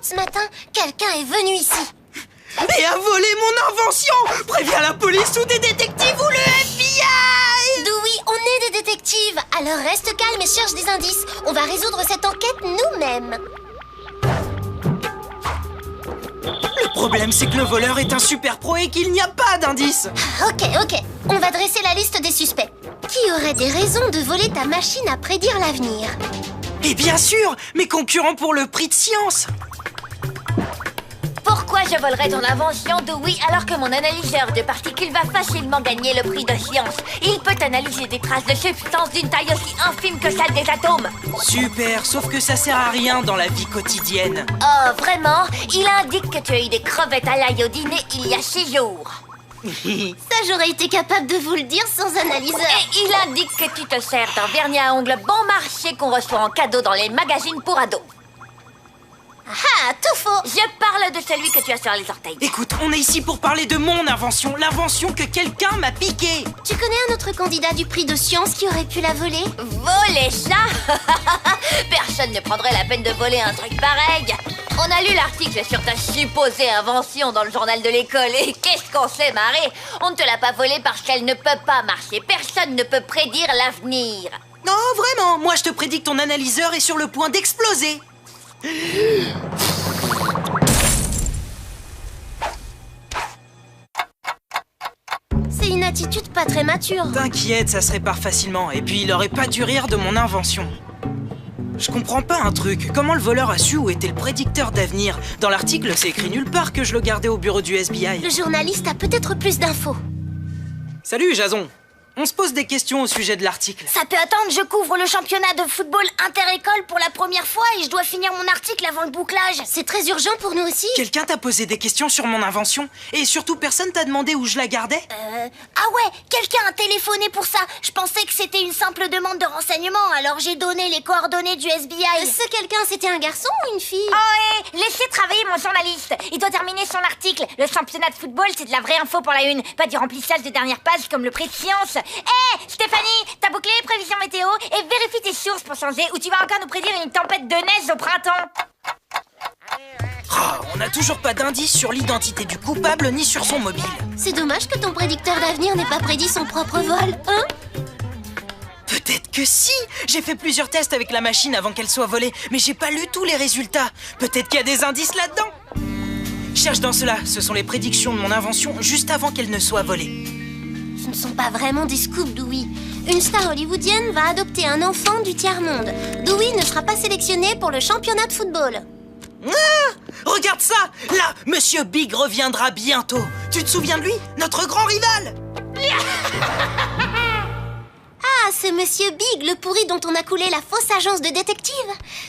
Ce matin, quelqu'un est venu ici. Et a volé mon invention! Préviens la police ou des détectives ou le FBI! Dewey, on est des détectives. Alors reste calme et cherche des indices. On va résoudre cette enquête nous-mêmes. Le problème, c'est que le voleur est un super pro et qu'il n'y a pas d'indices. Ok. On va dresser la liste des suspects. Qui aurait des raisons de voler ta machine à prédire l'avenir? Et bien sûr, mes concurrents pour le prix de science. Pourquoi je volerais ton invention, Dewey, alors que mon analyseur de particules va facilement gagner le prix de science? Il peut analyser des traces de substances d'une taille aussi infime que celle des atomes. Super, sauf que ça sert à rien dans la vie quotidienne. Oh, vraiment? Il indique que tu as eu des crevettes à l'ail au dîner il y a 6 jours. Ça, j'aurais été capable de vous le dire sans analyseur. Et il indique que tu te sers d'un vernis à ongles bon marché qu'on reçoit en cadeau dans les magazines pour ados. Ah, tout faux. Je parle de celui que tu as sur les orteils. Écoute, on est ici pour parler de mon invention, l'invention que quelqu'un m'a piquée. Tu connais un autre candidat du prix de science qui aurait pu la voler? Voler ça? Personne ne prendrait la peine de voler un truc pareil. On a lu l'article sur ta supposée invention dans le journal de l'école et qu'est-ce qu'on s'est marré? On ne te l'a pas volée parce qu'elle ne peut pas marcher. Personne ne peut prédire l'avenir. Non, vraiment, moi je te prédis que ton analyseur est sur le point d'exploser. C'est une attitude pas très mature. T'inquiète, ça se répare facilement. Et puis il aurait pas dû rire de mon invention. Je comprends pas un truc. Comment le voleur a su où était le prédicteur d'avenir? Dans l'article, c'est écrit nulle part que je le gardais au bureau du FBI. Le journaliste a peut-être plus d'infos. Salut, Jason. On se pose des questions au sujet de l'article. Ça peut attendre, je couvre le championnat de football inter-école pour la première fois et je dois finir mon article avant le bouclage. C'est très urgent pour nous aussi. Quelqu'un t'a posé des questions sur mon invention? Et surtout, personne t'a demandé où je la gardais? Ah ouais, quelqu'un a téléphoné pour ça. Je pensais que c'était une simple demande de renseignement, alors j'ai donné les coordonnées du FBI. Ce quelqu'un, c'était un garçon ou une fille? Oh, laissez travailler mon journaliste. Il doit terminer son article. Le championnat de football, c'est de la vraie info pour la une, pas du remplissage de dernières pages comme le prix de science. Stéphanie, t'as bouclé les prévisions météo et vérifie tes sources pour changer ou tu vas encore nous prédire une tempête de neige au printemps. Oh, on n'a toujours pas d'indice sur l'identité du coupable ni sur son mobile. C'est dommage que ton prédicteur d'avenir n'ait pas prédit son propre vol, hein? Peut-être que si! J'ai fait plusieurs tests avec la machine avant qu'elle soit volée, mais j'ai pas lu tous les résultats. Peut-être qu'il y a des indices là-dedans. Cherche dans cela, ce sont les prédictions de mon invention juste avant qu'elle ne soit volée. Ce ne sont pas vraiment des scoops, Dewey. Une star hollywoodienne va adopter un enfant du tiers-monde. Dewey ne sera pas sélectionné pour le championnat de football. Ah! Regarde ça! Là, Monsieur Big reviendra bientôt. Tu te souviens de lui? Notre grand rival! Ah, c'est Monsieur Big, le pourri dont on a coulé la fausse agence de détective.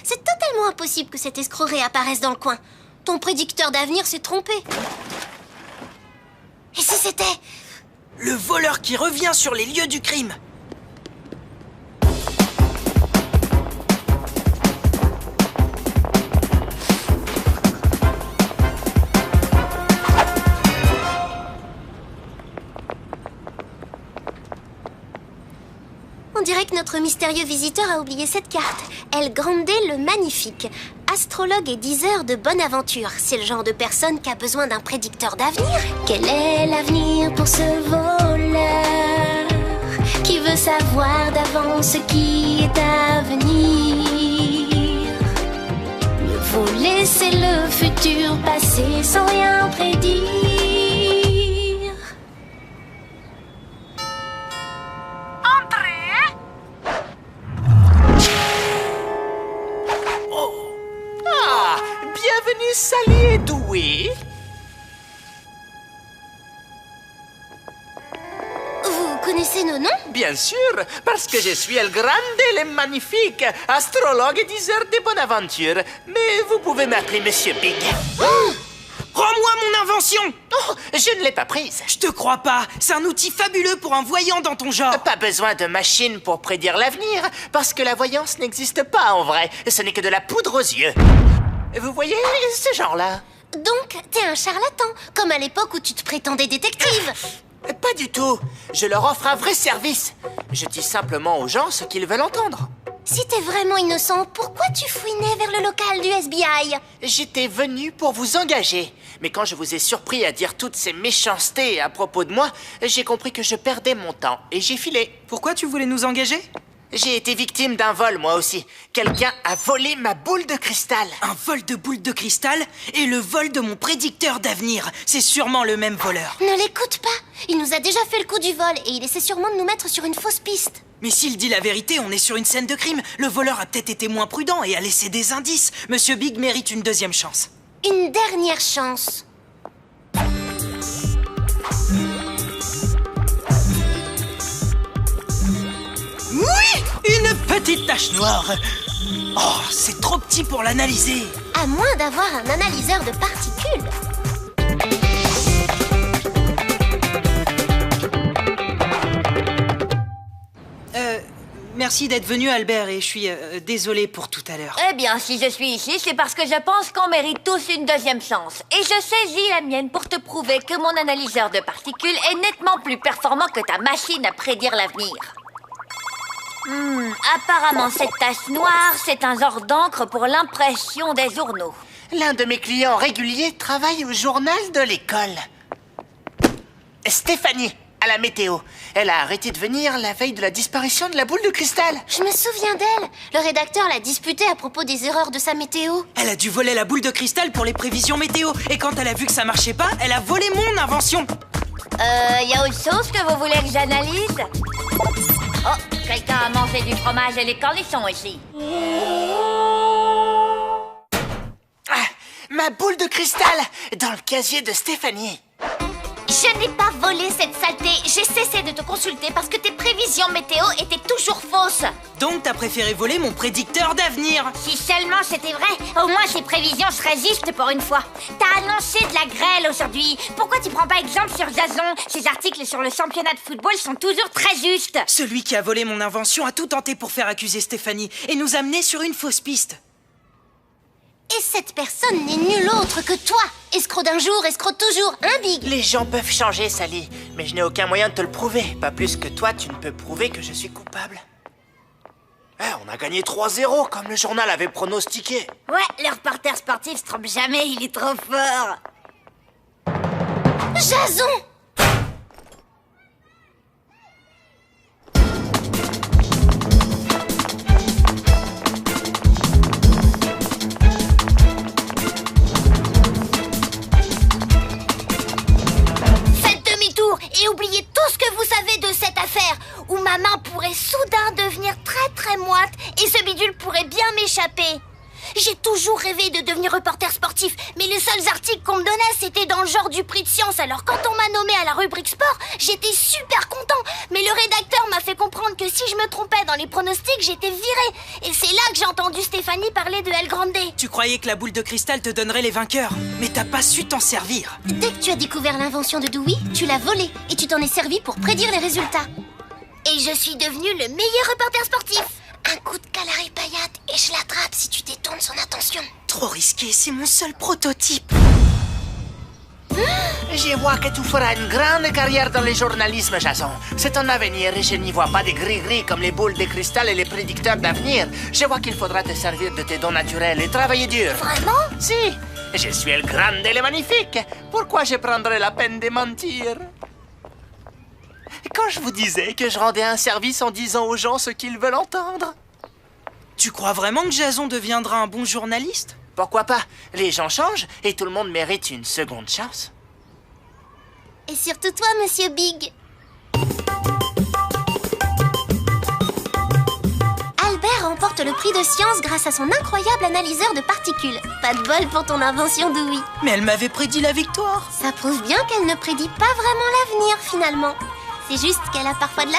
C'est totalement impossible que cet escroc réapparaisse dans le coin. Ton prédicteur d'avenir s'est trompé. Et si c'était... Le voleur qui revient sur les lieux du crime. On dirait que notre mystérieux visiteur a oublié cette carte. El Grande le Magnifique. Astrologue et diseur de bonne aventure. C'est le genre de personne qui a besoin d'un prédicteur d'avenir. Quel est l'avenir pour ce voleur qui veut savoir d'avance ce qui est à venir? Le voler, c'est le futur passé sans rien prédire. Bienvenue, Sally Dewey. Vous connaissez nos noms? Bien sûr, parce que je suis El Grande le Magnifique, astrologue et diseur de bonne aventure. Mais vous pouvez m'appeler Monsieur Big. Rends-moi mon invention! Oh, je ne l'ai pas prise. Je te crois pas. C'est un outil fabuleux pour un voyant dans ton genre. Pas besoin de machine pour prédire l'avenir, parce que la voyance n'existe pas en vrai. Ce n'est que de la poudre aux yeux. Vous voyez ce genre-là? Donc, t'es un charlatan, comme à l'époque où tu te prétendais détective. Pas du tout. Je leur offre un vrai service. Je dis simplement aux gens ce qu'ils veulent entendre. Si t'es vraiment innocent, pourquoi tu fouinais vers le local du SBI? J'étais venu pour vous engager. Mais quand je vous ai surpris à dire toutes ces méchancetés à propos de moi, j'ai compris que je perdais mon temps et j'ai filé. Pourquoi tu voulais nous engager? J'ai été victime d'un vol, moi aussi. Quelqu'un a volé ma boule de cristal. Un vol de boule de cristal et le vol de mon prédicteur d'avenir. C'est sûrement le même voleur. Ne l'écoute pas. Il nous a déjà fait le coup du vol et il essaie sûrement de nous mettre sur une fausse piste. Mais s'il dit la vérité, on est sur une scène de crime. Le voleur a peut-être été moins prudent et a laissé des indices. Monsieur Big mérite une deuxième chance. Une dernière chance. Oui, une petite tache noire. Oh, c'est trop petit pour l'analyser. À moins d'avoir un analyseur de particules. Merci d'être venu, Albert, et je suis désolé pour tout à l'heure. Eh bien, si je suis ici, c'est parce que je pense qu'on mérite tous une deuxième chance. Et je saisis la mienne pour te prouver que mon analyseur de particules est nettement plus performant que ta machine à prédire l'avenir. Apparemment, cette tache noire, c'est un genre d'encre pour l'impression des journaux. L'un de mes clients réguliers travaille au journal de l'école. Stéphanie, à la météo. Elle a arrêté de venir la veille de la disparition de la boule de cristal. Je me souviens d'elle. Le rédacteur l'a disputée à propos des erreurs de sa météo. Elle a dû voler la boule de cristal pour les prévisions météo. Et quand elle a vu que ça marchait pas, elle a volé mon invention. Y a autre chose que vous voulez que j'analyse? Oh, quelqu'un a mangé du fromage et les cornichons ici. Ah, ma boule de cristal dans le casier de Stéphanie. Je n'ai pas volé cette saleté. J'ai cessé de te consulter parce que tes prévisions météo étaient toujours fausses. Donc t'as préféré voler mon prédicteur d'avenir. Si seulement c'était vrai, au moins ces prévisions seraient justes pour une fois. T'as annoncé de la grêle aujourd'hui. Pourquoi tu prends pas exemple sur Jason? Ces articles sur le championnat de football sont toujours très justes. Celui qui a volé mon invention a tout tenté pour faire accuser Stéphanie et nous amener sur une fausse piste. Et cette personne n'est nulle autre que toi. Escroc d'un jour, escroc toujours, hein, Big? Les gens peuvent changer, Sally, mais je n'ai aucun moyen de te le prouver. Pas plus que toi, tu ne peux prouver que je suis coupable. On a gagné 3-0, comme le journal avait pronostiqué. Ouais, le reporter sportif se trompe jamais, il est trop fort. Jason! Et oubliez tout ce que vous savez de cette affaire, où ma main pourrait soudain devenir très moite et ce bidule pourrait bien m'échapper. J'ai toujours rêvé de devenir reporter sportif, mais les seuls articles qu'on me donnait, c'était dans le genre du prix de science. Alors quand on m'a nommé à la rubrique sport, j'étais super content. Mais le rédacteur m'a fait comprendre que si je me trompais dans les pronostics, j'étais virée. Et c'est là que j'ai entendu Stéphanie parler de El Grande. Tu croyais que la boule de cristal te donnerait les vainqueurs, mais t'as pas su t'en servir. Dès que tu as découvert l'invention de Dewey, tu l'as volée et tu t'en es servi pour prédire les résultats. Et je suis devenue le meilleur reporter sportif. Un coup de Kalari Payat et je l'attrape si tu détournes son attention. Trop risqué, c'est mon seul prototype. Je vois que tu feras une grande carrière dans le journalisme, Jason. C'est ton avenir et je n'y vois pas des gris-gris comme les boules de cristal et les prédicteurs d'avenir. Je vois qu'il faudra te servir de tes dons naturels et travailler dur. Vraiment? Si, je suis le grand et le magnifique. Pourquoi je prendrais la peine de mentir? Quand je vous disais que je rendais un service en disant aux gens ce qu'ils veulent entendre. Tu crois vraiment que Jason deviendra un bon journaliste? Pourquoi pas? Les gens changent et tout le monde mérite une seconde chance. Et surtout toi, Monsieur Big. Albert remporte le prix de science grâce à son incroyable analyseur de particules. Pas de bol pour ton invention, Dewey. Mais elle m'avait prédit la victoire. Ça prouve bien qu'elle ne prédit pas vraiment l'avenir, finalement. C'est juste qu'elle a parfois de la